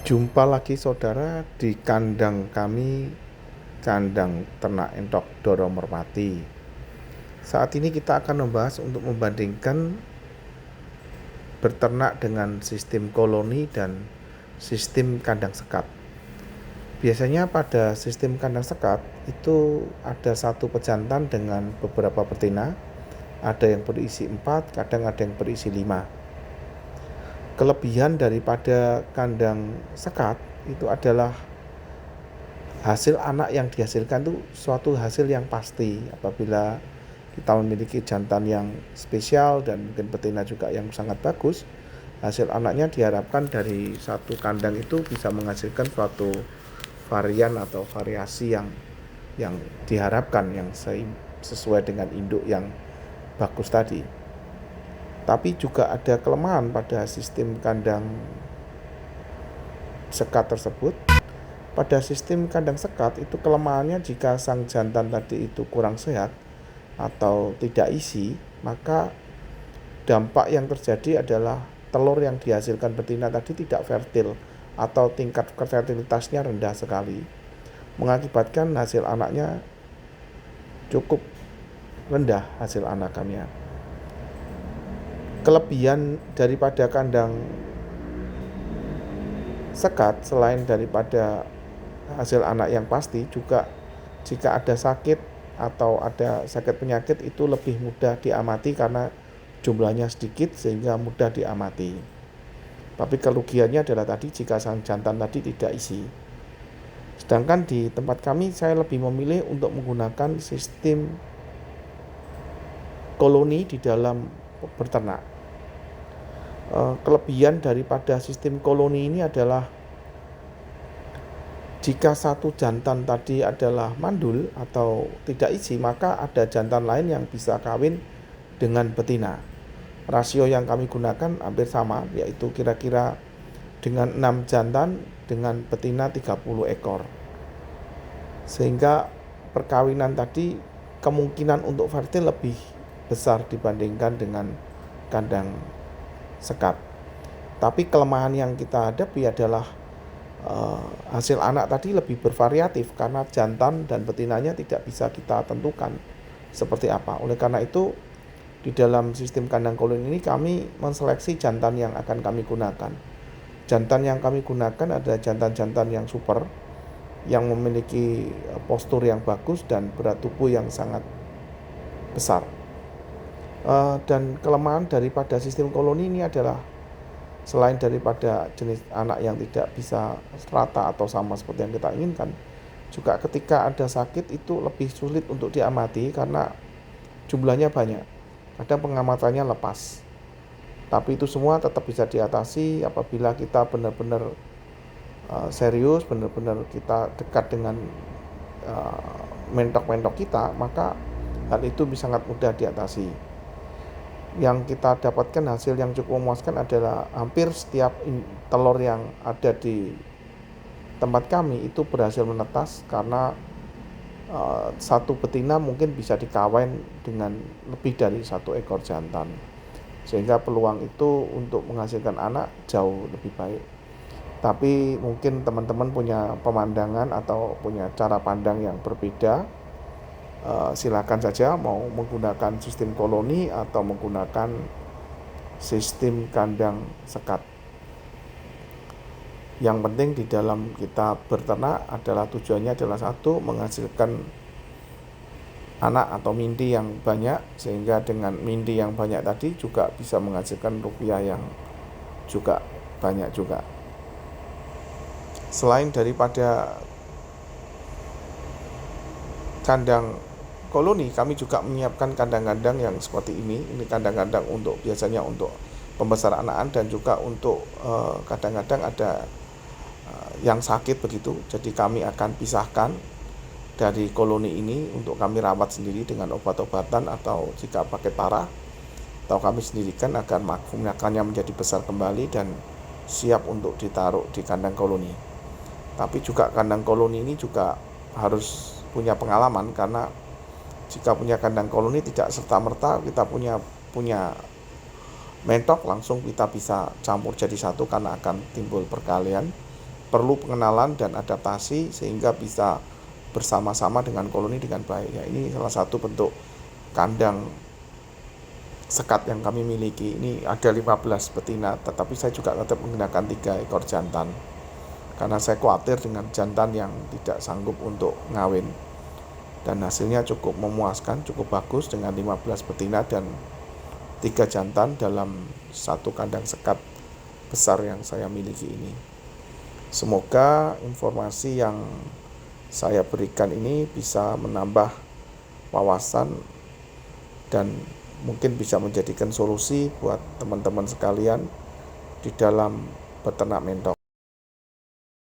Jumpa lagi saudara di kandang kami, kandang ternak entok Doro Merpati. Saat ini kita akan membahas untuk membandingkan berternak dengan sistem koloni dan sistem kandang sekat. Biasanya pada sistem kandang sekat itu ada satu pejantan dengan beberapa betina. Ada yang berisi 4, kadang ada yang berisi 5. Kelebihan daripada kandang sekat itu adalah hasil anak yang dihasilkan itu suatu hasil yang pasti. Apabila kita memiliki jantan yang spesial dan mungkin betina juga yang sangat bagus, hasil anaknya diharapkan dari satu kandang itu bisa menghasilkan suatu varian atau variasi yang diharapkan, yang sesuai dengan induk yang bagus tadi. Tapi juga ada kelemahan pada sistem kandang sekat tersebut. Pada sistem kandang sekat itu kelemahannya jika sang jantan tadi itu kurang sehat atau tidak isi, maka dampak yang terjadi adalah telur yang dihasilkan betina tadi tidak fertil atau tingkat fertilitasnya rendah sekali, mengakibatkan hasil anaknya cukup rendah hasil anakannya. Kelebihan daripada kandang sekat selain daripada hasil anak yang pasti, juga jika ada sakit atau ada sakit penyakit itu lebih mudah diamati karena jumlahnya sedikit sehingga mudah diamati. Tapi kerugiannya adalah tadi jika sang jantan tadi tidak isi. Sedangkan di tempat kami saya lebih memilih untuk menggunakan sistem koloni di dalam berternak. Kelebihan daripada sistem koloni ini adalah jika satu jantan tadi adalah mandul atau tidak isi, maka ada jantan lain yang bisa kawin dengan betina. Rasio yang kami gunakan hampir sama, yaitu kira-kira dengan 6 jantan dengan betina 30 ekor. Sehingga perkawinan tadi kemungkinan untuk fertil lebih besar dibandingkan dengan kandang sekat. Tapi kelemahan yang kita hadapi adalah hasil anak tadi lebih bervariatif karena jantan dan betinanya tidak bisa kita tentukan seperti apa. Oleh karena itu di dalam sistem kandang koloni ini kami menseleksi jantan yang akan kami gunakan. Jantan yang kami gunakan adalah jantan-jantan yang super, yang memiliki postur yang bagus dan berat tubuh yang sangat besar. Dan kelemahan daripada sistem koloni ini adalah selain daripada jenis anak yang tidak bisa rata atau sama seperti yang kita inginkan, juga ketika ada sakit itu lebih sulit untuk diamati karena jumlahnya banyak. Kadang pengamatannya lepas. Tapi itu semua tetap bisa diatasi apabila kita benar-benar serius, benar-benar kita dekat dengan mentok-mentok kita, maka hal itu bisa sangat mudah diatasi. Yang kita dapatkan hasil yang cukup memuaskan adalah hampir setiap telur yang ada di tempat kami itu berhasil menetas karena satu betina mungkin bisa dikawin dengan lebih dari 1 ekor jantan, sehingga peluang itu untuk menghasilkan anak jauh lebih baik. Tapi mungkin teman-teman punya pemandangan atau punya cara pandang yang berbeda. Silakan saja mau menggunakan sistem koloni atau menggunakan sistem kandang sekat. Yang penting di dalam kita berternak adalah tujuannya adalah satu, menghasilkan anak atau mindi yang banyak, sehingga dengan mindi yang banyak tadi juga bisa menghasilkan rupiah yang juga banyak juga. Selain daripada kandang koloni, kami juga menyiapkan kandang-kandang yang seperti ini. Ini kandang-kandang untuk biasanya untuk pembesar anakan dan juga untuk kadang-kadang ada yang sakit begitu. Jadi kami akan pisahkan dari koloni ini untuk kami rawat sendiri dengan obat-obatan, atau jika pakai parah atau kami sendirikan agar makannya menjadi besar kembali dan siap untuk ditaruh di kandang koloni. Tapi juga kandang koloni ini juga harus punya pengalaman, karena jika punya kandang koloni tidak serta-merta kita punya mentok langsung kita bisa campur jadi satu, karena akan timbul perkalian perlu pengenalan dan adaptasi sehingga bisa bersama-sama dengan koloni dengan baik. Ya, ini salah satu bentuk kandang sekat yang kami miliki. Ini ada 15 betina, tetapi saya juga tetap menggunakan 3 ekor jantan karena saya khawatir dengan jantan yang tidak sanggup untuk ngawin. Dan hasilnya cukup memuaskan, cukup bagus dengan 15 betina dan 3 jantan dalam satu kandang sekat besar yang saya miliki ini. Semoga informasi yang saya berikan ini bisa menambah wawasan dan mungkin bisa menjadikan solusi buat teman-teman sekalian di dalam beternak mentok.